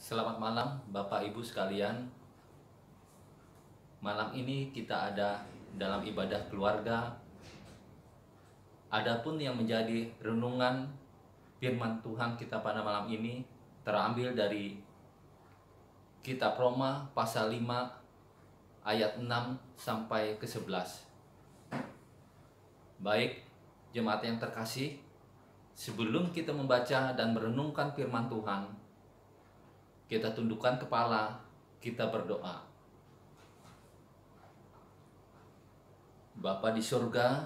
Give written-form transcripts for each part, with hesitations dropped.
Selamat malam Bapak Ibu sekalian. Malam ini kita ada dalam ibadah keluarga. Adapun yang menjadi renungan firman Tuhan kita pada malam ini terambil dari Kitab Roma pasal 5 ayat 6 sampai ke 11. Baik, jemaat yang terkasih, sebelum kita membaca dan merenungkan firman Tuhan, kita tundukkan kepala, kita berdoa. Bapa di surga,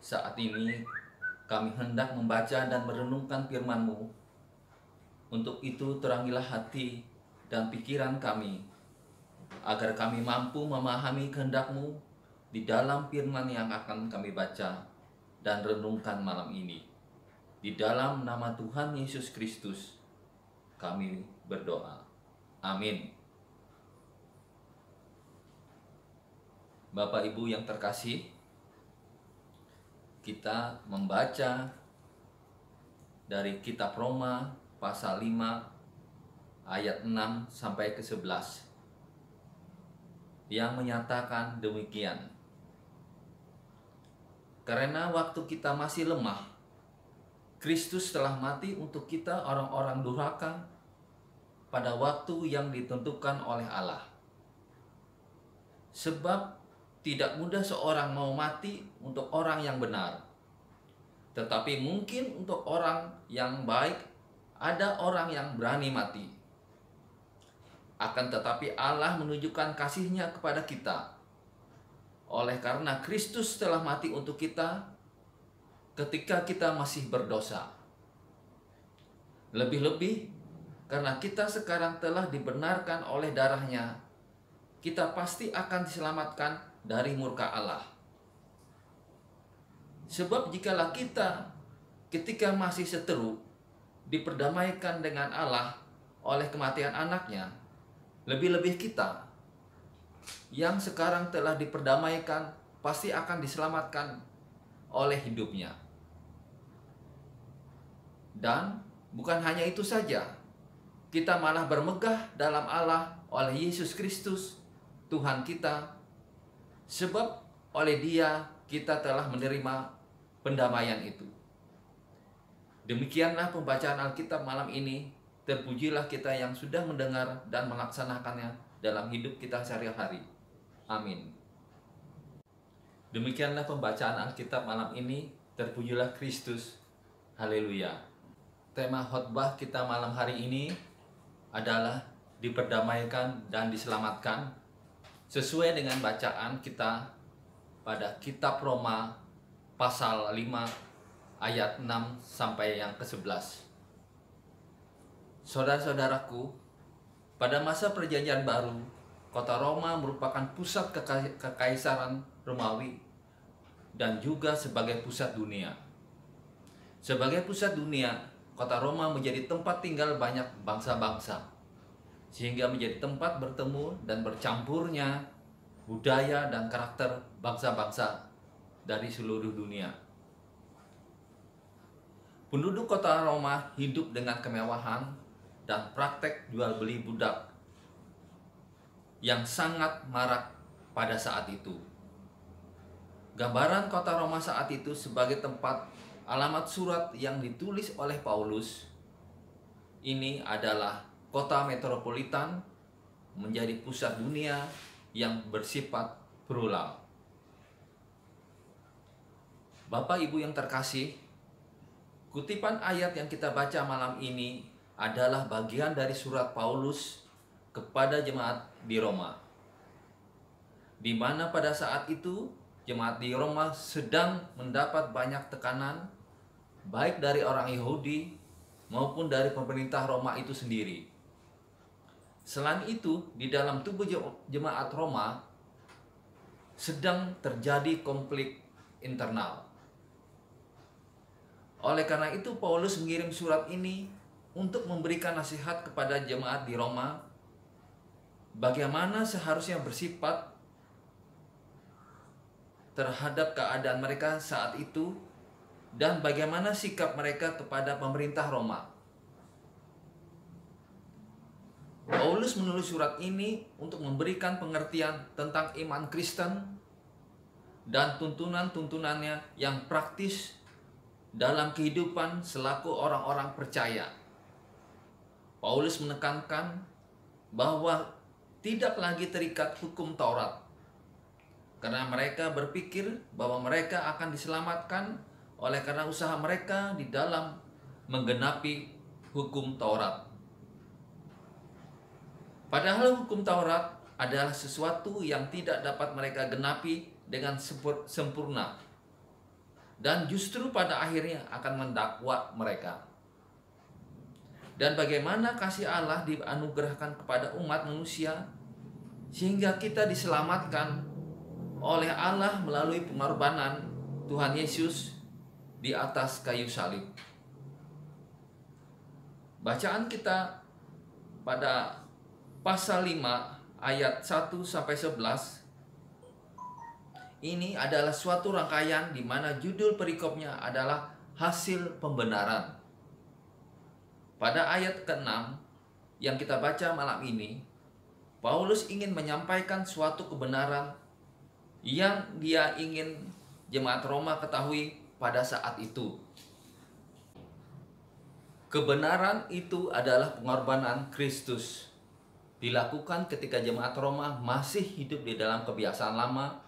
saat ini kami hendak membaca dan merenungkan firman-Mu. Untuk itu terangilah hati dan pikiran kami, agar kami mampu memahami kehendak-Mu di dalam firman yang akan kami baca dan renungkan malam ini. Di dalam nama Tuhan Yesus Kristus, kami berdoa. Amin. Bapak Ibu yang terkasih, kita membaca dari Kitab Roma pasal 5 ayat 6 sampai ke 11 yang menyatakan demikian. Karena waktu kita masih lemah, Kristus telah mati untuk kita orang-orang durhaka pada waktu yang ditentukan oleh Allah. Sebab tidak mudah seorang mau mati untuk orang yang benar. Tetapi mungkin untuk orang yang baik ada orang yang berani mati. Akan tetapi Allah menunjukkan kasih-Nya kepada kita. Oleh karena Kristus telah mati untuk kita ketika kita masih berdosa. Lebih-lebih karena kita sekarang telah dibenarkan oleh darah-Nya, kita pasti akan diselamatkan dari murka Allah. Sebab jikalau kita ketika masih seteru diperdamaikan dengan Allah oleh kematian anaknya, lebih-lebih kita yang sekarang telah diperdamaikan pasti akan diselamatkan oleh hidupnya. Dan bukan hanya itu saja, kita malah bermegah dalam Allah oleh Yesus Kristus, Tuhan kita. Sebab oleh Dia kita telah menerima pendamaian itu. Demikianlah pembacaan Alkitab malam ini. Terpujilah kita yang sudah mendengar dan melaksanakannya dalam hidup kita sehari-hari. Amin. Demikianlah pembacaan Alkitab malam ini. Terpujilah Kristus. Haleluya. Tema khotbah kita malam hari ini adalah diperdamaikan dan diselamatkan, sesuai dengan bacaan kita pada Kitab Roma pasal 5 ayat 6 sampai yang ke-11. Saudara-saudaraku, pada masa Perjanjian Baru, kota Roma merupakan pusat kekaisaran Romawi dan juga sebagai pusat dunia. Sebagai pusat dunia, kota Roma menjadi tempat tinggal banyak bangsa-bangsa, sehingga menjadi tempat bertemu dan bercampurnya budaya dan karakter bangsa-bangsa dari seluruh dunia. Penduduk kota Roma hidup dengan kemewahan dan praktek jual beli budak yang sangat marak pada saat itu. Gambaran kota Roma saat itu sebagai tempat alamat surat yang ditulis oleh Paulus ini adalah kota metropolitan, menjadi pusat dunia yang bersifat plural. Bapak Ibu yang terkasih, kutipan ayat yang kita baca malam ini adalah bagian dari surat Paulus kepada jemaat di Roma, di mana pada saat itu jemaat di Roma sedang mendapat banyak tekanan, baik dari orang Yahudi maupun dari pemerintah Roma itu sendiri. Selain itu, di dalam tubuh jemaat Roma sedang terjadi konflik internal. Oleh karena itu, Paulus mengirim surat ini untuk memberikan nasihat kepada jemaat di Roma bagaimana seharusnya bersifat terhadap keadaan mereka saat itu dan bagaimana sikap mereka kepada pemerintah Roma. Paulus menulis surat ini untuk memberikan pengertian tentang iman Kristen dan tuntunan-tuntunannya yang praktis dalam kehidupan selaku orang-orang percaya. Paulus menekankan bahwa tidak lagi terikat hukum Taurat, karena mereka berpikir bahwa mereka akan diselamatkan oleh karena usaha mereka di dalam menggenapi hukum Taurat. Padahal hukum Taurat adalah sesuatu yang tidak dapat mereka genapi dengan sempurna, dan justru pada akhirnya akan mendakwa mereka. Dan bagaimana kasih Allah dianugerahkan kepada umat manusia sehingga kita diselamatkan oleh Allah melalui pengorbanan Tuhan Yesus di atas kayu salib. Bacaan kita pada pasal 5 ayat 1-11 ini adalah suatu rangkaian di mana judul perikopnya adalah hasil pembenaran. Pada ayat ke-6 yang kita baca malam ini, Paulus ingin menyampaikan suatu kebenaran yang dia ingin jemaat Roma ketahui pada saat itu. Kebenaran itu adalah pengorbanan Kristus, dilakukan ketika jemaat Roma masih hidup di dalam kebiasaan lama,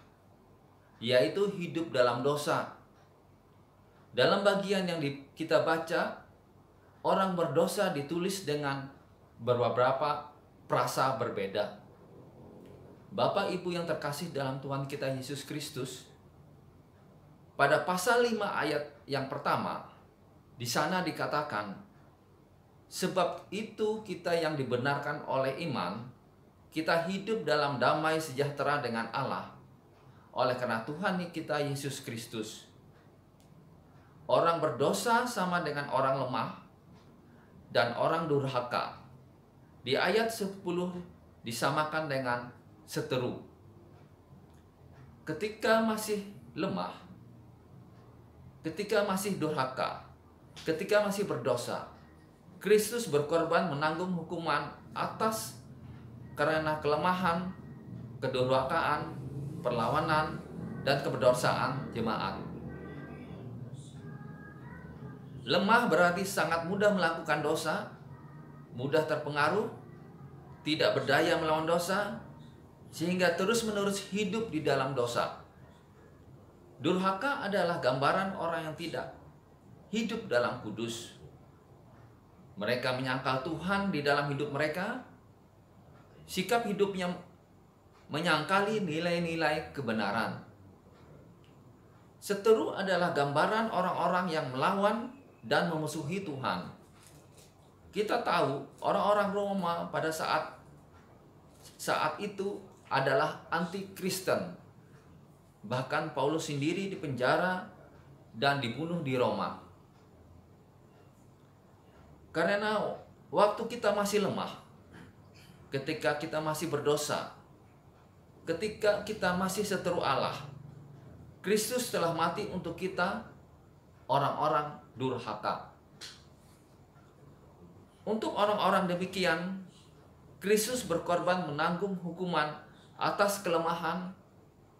yaitu hidup dalam dosa. Dalam bagian yang kita baca, orang berdosa ditulis dengan beberapa frasa berbeda. Bapak Ibu yang terkasih dalam Tuhan kita Yesus Kristus, pada pasal 5 ayat yang pertama, di sana dikatakan, sebab itu kita yang dibenarkan oleh iman, kita hidup dalam damai sejahtera dengan Allah, oleh karena Tuhan kita Yesus Kristus. Orang berdosa sama dengan orang lemah dan orang durhaka. Di ayat 10 disamakan dengan seteru. Ketika masih lemah, ketika masih durhaka, ketika masih berdosa, Kristus berkorban menanggung hukuman atas karena kelemahan, kedurhakaan, perlawanan, dan keberdosaan jemaat. Lemah berarti sangat mudah melakukan dosa, mudah terpengaruh, tidak berdaya melawan dosa, sehingga terus-menerus hidup di dalam dosa. Durhaka adalah gambaran orang yang tidak hidup dalam kudus. Mereka menyangkal Tuhan di dalam hidup mereka. Sikap hidupnya menyangkali nilai-nilai kebenaran. Seteru adalah gambaran orang-orang yang melawan dan memusuhi Tuhan. Kita tahu orang-orang Roma pada saat itu adalah anti-Kristen. Bahkan Paulus sendiri dipenjara dan dibunuh di Roma. Karena waktu kita masih lemah, ketika kita masih berdosa, ketika kita masih seteru Allah, Kristus telah mati untuk kita, orang-orang durhaka. Untuk orang-orang demikian, Kristus berkorban menanggung hukuman atas kelemahan,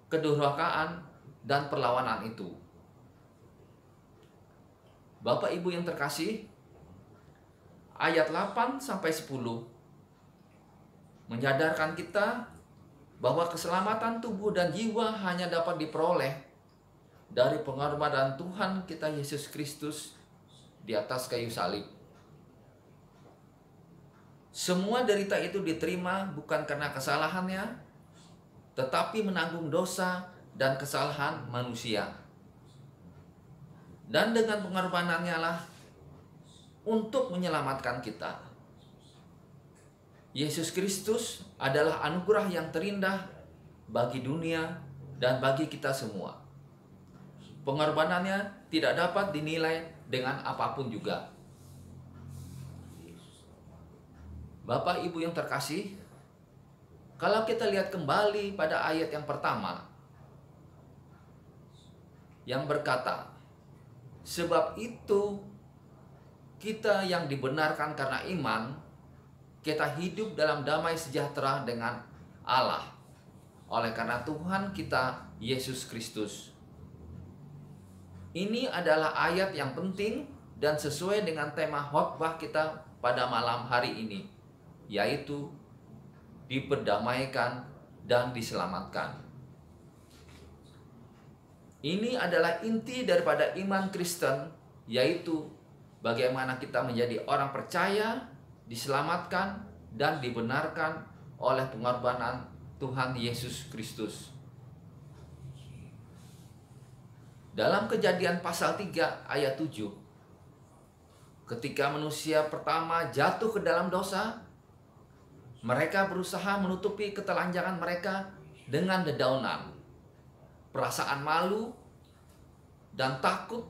kedurhakaan, dan perlawanan itu. Bapak Ibu yang terkasih, ayat 8-10 menyadarkan kita bahwa keselamatan tubuh dan jiwa hanya dapat diperoleh dari pengorbanan Tuhan kita Yesus Kristus di atas kayu salib. Semua derita itu diterima bukan karena kesalahannya, tetapi menanggung dosa dan kesalahan manusia. Dan dengan pengorbanannya lah untuk menyelamatkan kita. Yesus Kristus adalah anugerah yang terindah bagi dunia dan bagi kita semua. Pengorbanannya tidak dapat dinilai dengan apapun juga. Bapak Ibu yang terkasih, kalau kita lihat kembali pada ayat yang pertama yang berkata, sebab itu kita yang dibenarkan karena iman, kita hidup dalam damai sejahtera dengan Allah oleh karena Tuhan kita Yesus Kristus. Ini adalah ayat yang penting dan sesuai dengan tema khotbah kita pada malam hari ini, yaitu diperdamaikan dan diselamatkan. Ini adalah inti daripada iman Kristen, yaitu bagaimana kita menjadi orang percaya, diselamatkan, dan dibenarkan oleh pengorbanan Tuhan Yesus Kristus. Dalam Kejadian pasal 3 ayat 7, ketika manusia pertama jatuh ke dalam dosa, mereka berusaha menutupi ketelanjangan mereka dengan dedaunan. Perasaan malu dan takut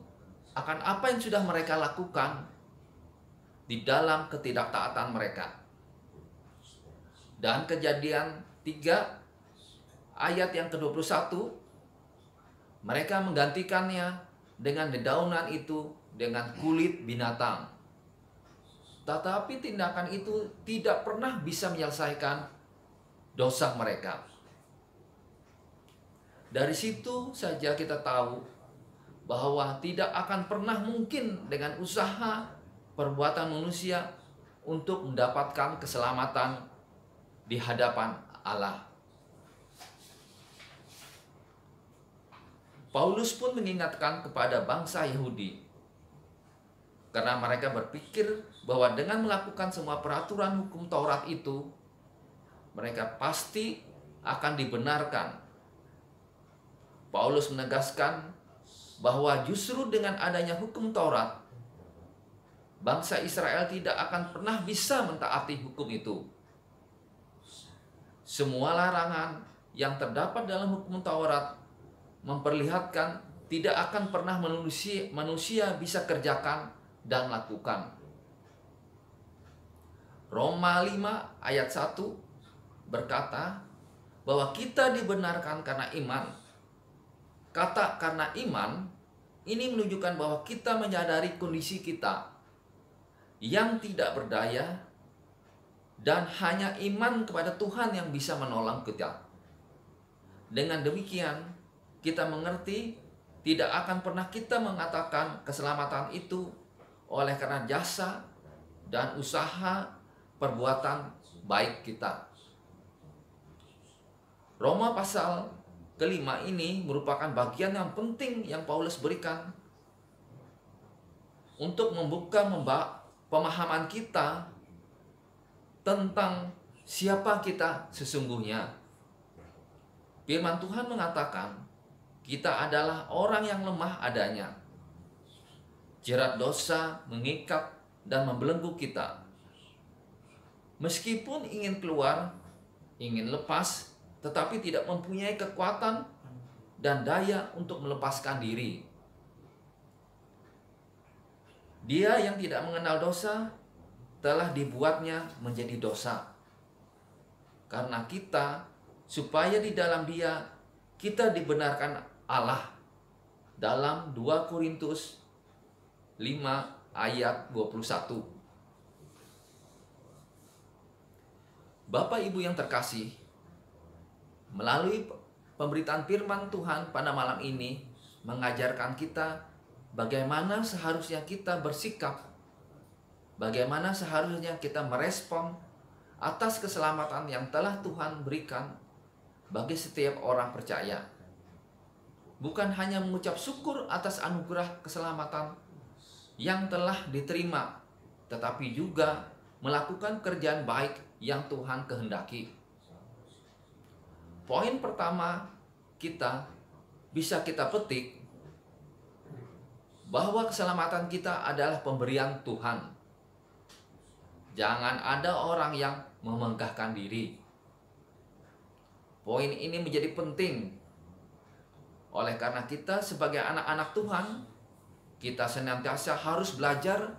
akan apa yang sudah mereka lakukan di dalam ketidaktaatan mereka. Dan Kejadian 3 ayat yang ke-21, mereka menggantikannya dengan dedaunan itu dengan kulit binatang. Tetapi tindakan itu tidak pernah bisa menyelesaikan dosa mereka. Dari situ saja kita tahu bahwa tidak akan pernah mungkin dengan usaha perbuatan manusia untuk mendapatkan keselamatan di hadapan Allah. Paulus pun mengingatkan kepada bangsa Yahudi, karena mereka berpikir bahwa dengan melakukan semua peraturan hukum Taurat itu, mereka pasti akan dibenarkan. Paulus menegaskan bahwa justru dengan adanya hukum Taurat, bangsa Israel tidak akan pernah bisa mentaati hukum itu. Semua larangan yang terdapat dalam hukum Taurat memperlihatkan tidak akan pernah manusia bisa kerjakan dan lakukan. Roma 5 ayat 1 berkata bahwa kita dibenarkan karena iman. Kata karena iman ini menunjukkan bahwa kita menyadari kondisi kita yang tidak berdaya dan hanya iman kepada Tuhan yang bisa menolong kita. Dengan demikian, kita mengerti tidak akan pernah kita mengatakan keselamatan itu oleh karena jasa dan usaha perbuatan baik kita. Roma pasal kelima ini merupakan bagian yang penting yang Paulus berikan untuk membuka pemahaman kita tentang siapa kita sesungguhnya. Firman Tuhan mengatakan kita adalah orang yang lemah adanya. Jerat dosa mengikat dan membelenggu kita. Meskipun ingin keluar, ingin lepas, tetapi tidak mempunyai kekuatan dan daya untuk melepaskan diri. Dia yang tidak mengenal dosa telah dibuatnya menjadi dosa. Karena kita, supaya di dalam Dia kita dibenarkan Allah. Dalam 2 Korintus 5 ayat 21. Bapak Ibu yang terkasih, melalui pemberitaan firman Tuhan pada malam ini mengajarkan kita bagaimana seharusnya kita bersikap, bagaimana seharusnya kita merespon atas keselamatan yang telah Tuhan berikan bagi setiap orang percaya. Bukan hanya mengucap syukur atas anugerah keselamatan yang telah diterima, tetapi juga melakukan kerjaan baik yang Tuhan kehendaki. Poin pertama bisa kita petik bahwa keselamatan kita adalah pemberian Tuhan. Jangan ada orang yang memegahkan diri. Poin ini menjadi penting. Oleh karena kita sebagai anak-anak Tuhan, kita senantiasa harus belajar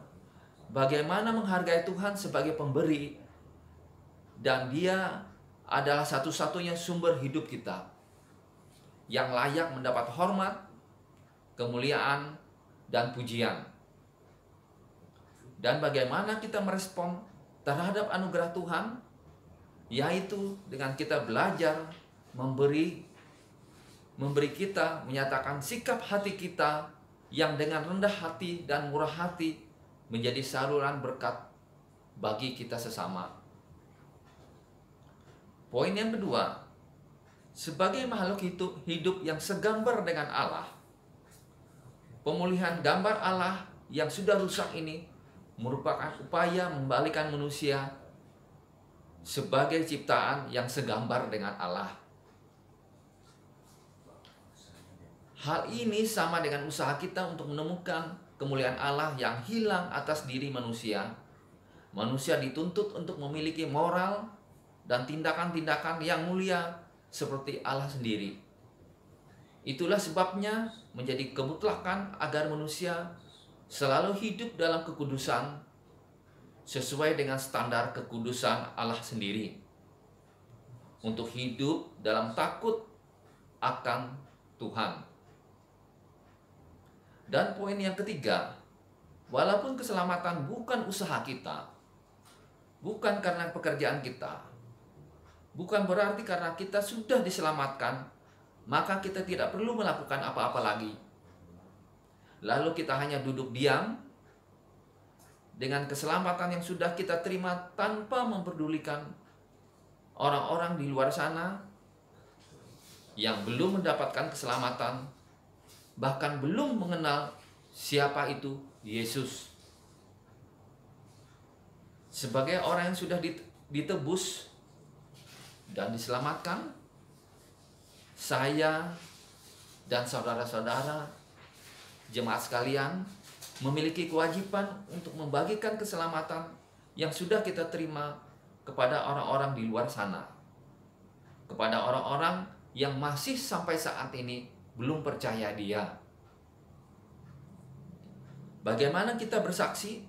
bagaimana menghargai Tuhan sebagai pemberi, dan Dia adalah satu-satunya sumber hidup kita yang layak mendapat hormat, kemuliaan, dan pujian. Dan bagaimana kita merespon terhadap anugerah Tuhan, yaitu dengan kita belajar memberi kita, menyatakan sikap hati kita yang dengan rendah hati dan murah hati menjadi saluran berkat bagi kita sesama. Poin yang kedua, sebagai makhluk hidup yang segambar dengan Allah, pemulihan gambar Allah yang sudah rusak ini merupakan upaya membalikan manusia sebagai ciptaan yang segambar dengan Allah. Hal ini sama dengan usaha kita untuk menemukan kemuliaan Allah yang hilang atas diri manusia. Manusia dituntut untuk memiliki moral dan tindakan-tindakan yang mulia seperti Allah sendiri. Itulah sebabnya menjadi kemutlakan agar manusia selalu hidup dalam kekudusan sesuai dengan standar kekudusan Allah sendiri, untuk hidup dalam takut akan Tuhan. Dan poin yang ketiga, walaupun keselamatan bukan usaha kita, bukan karena pekerjaan kita, bukan berarti karena kita sudah diselamatkan, maka kita tidak perlu melakukan apa-apa lagi. Lalu kita hanya duduk diam dengan keselamatan yang sudah kita terima tanpa memperdulikan orang-orang di luar sana yang belum mendapatkan keselamatan, bahkan belum mengenal siapa itu Yesus. Sebagai orang yang sudah ditebus dan diselamatkan, saya dan saudara-saudara jemaat sekalian memiliki kewajiban untuk membagikan keselamatan yang sudah kita terima kepada orang-orang di luar sana, kepada orang-orang yang masih sampai saat ini belum percaya Dia. Bagaimana kita bersaksi?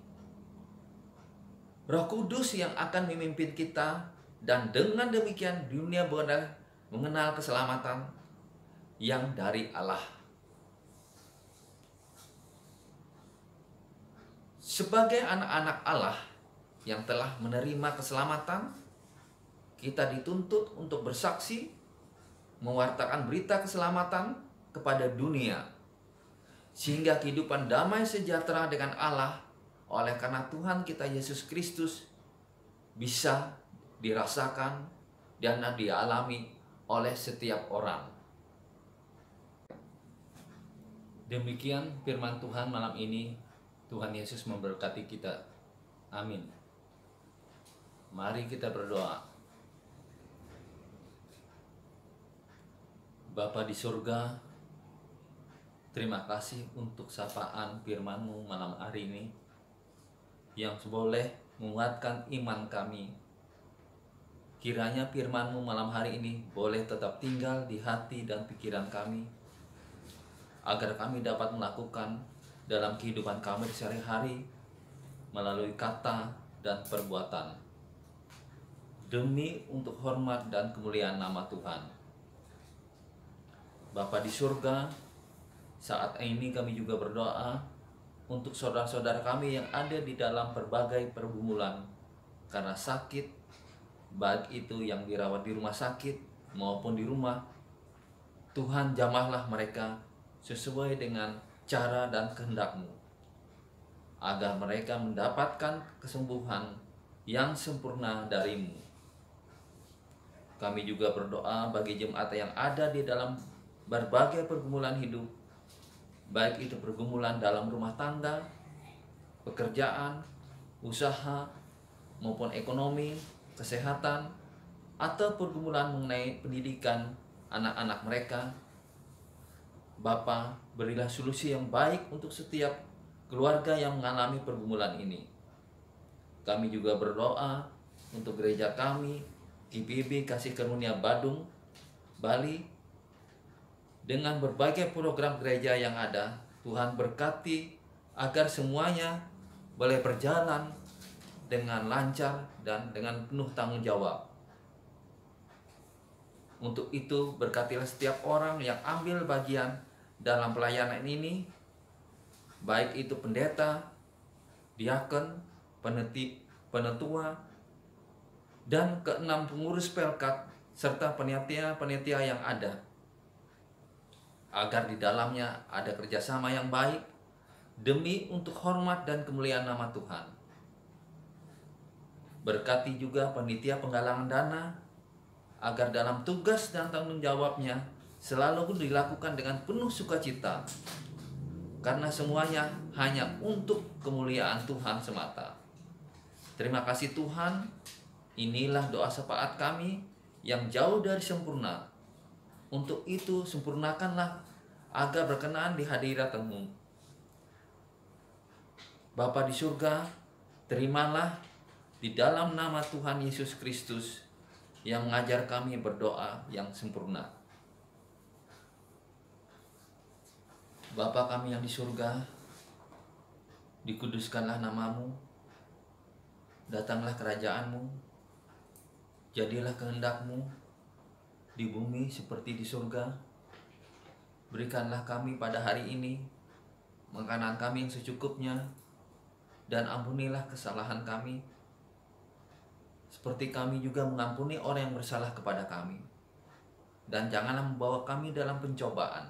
Roh Kudus yang akan memimpin kita, dan dengan demikian dunia boleh mengenal keselamatan yang dari Allah. Sebagai anak-anak Allah yang telah menerima keselamatan, kita dituntut untuk bersaksi, mewartakan berita keselamatan kepada dunia, sehingga kehidupan damai sejahtera dengan Allah oleh karena Tuhan kita Yesus Kristus bisa dirasakan dan dialami oleh setiap orang. Demikian firman Tuhan malam ini. Tuhan Yesus memberkati kita. Amin. Mari kita berdoa. Bapa di surga, terima kasih untuk sapaan firman-Mu malam hari ini yang boleh menguatkan iman kami. Kiranya firman-Mu malam hari ini boleh tetap tinggal di hati dan pikiran kami, agar kami dapat melakukan dalam kehidupan kami sehari-hari melalui kata dan perbuatan, demi untuk hormat dan kemuliaan nama Tuhan. Bapa di surga, saat ini kami juga berdoa untuk saudara-saudara kami yang ada di dalam berbagai pergumulan karena sakit, baik itu yang dirawat di rumah sakit maupun di rumah. Tuhan, jamahlah mereka sesuai dengan cara dan kehendak-Mu, agar mereka mendapatkan kesembuhan yang sempurna dari-Mu. Kami juga berdoa bagi jemaat yang ada di dalam berbagai pergumulan hidup, baik itu pergumulan dalam rumah tangga, pekerjaan, usaha, maupun ekonomi, kesehatan, atau pergumulan mengenai pendidikan anak-anak mereka. Bapa, berilah solusi yang baik untuk setiap keluarga yang mengalami pergumulan ini. Kami juga berdoa untuk gereja kami, GPIB Kasih Karunia Badung, Bali, dengan berbagai program gereja yang ada. Tuhan berkati agar semuanya boleh berjalan dengan lancar dan dengan penuh tanggung jawab. Untuk itu, berkatilah setiap orang yang ambil bagian dalam pelayanan ini, baik itu pendeta, diakon, penetip, penetua, dan keenam pengurus Pelkat serta panitia-panitia yang ada, agar di dalamnya ada kerjasama yang baik demi untuk hormat dan kemuliaan nama Tuhan. Berkati juga panitia penggalangan dana, agar dalam tugas dan tanggung jawabnya selalu dilakukan dengan penuh sukacita, karena semuanya hanya untuk kemuliaan Tuhan semata. Terima kasih Tuhan, inilah doa syafaat kami yang jauh dari sempurna. Untuk itu sempurnakanlah agar berkenan di hadirat-Mu. Bapa di surga, terimalah di dalam nama Tuhan Yesus Kristus yang mengajar kami berdoa yang sempurna. Bapa kami yang di surga, dikuduskanlah nama-Mu, datanglah kerajaan-Mu, jadilah kehendak-Mu di bumi seperti di surga. Berikanlah kami pada hari ini makanan kami yang secukupnya, dan ampunilah kesalahan kami, seperti kami juga mengampuni orang yang bersalah kepada kami. Dan janganlah membawa kami dalam pencobaan,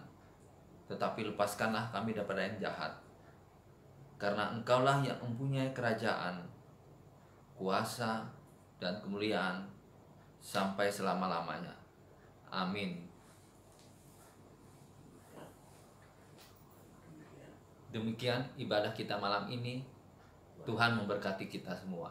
tetapi lepaskanlah kami daripada yang jahat. Karena Engkaulah yang mempunyai kerajaan, kuasa, dan kemuliaan sampai selama-lamanya. Amin. Demikian ibadah kita malam ini. Tuhan memberkati kita semua.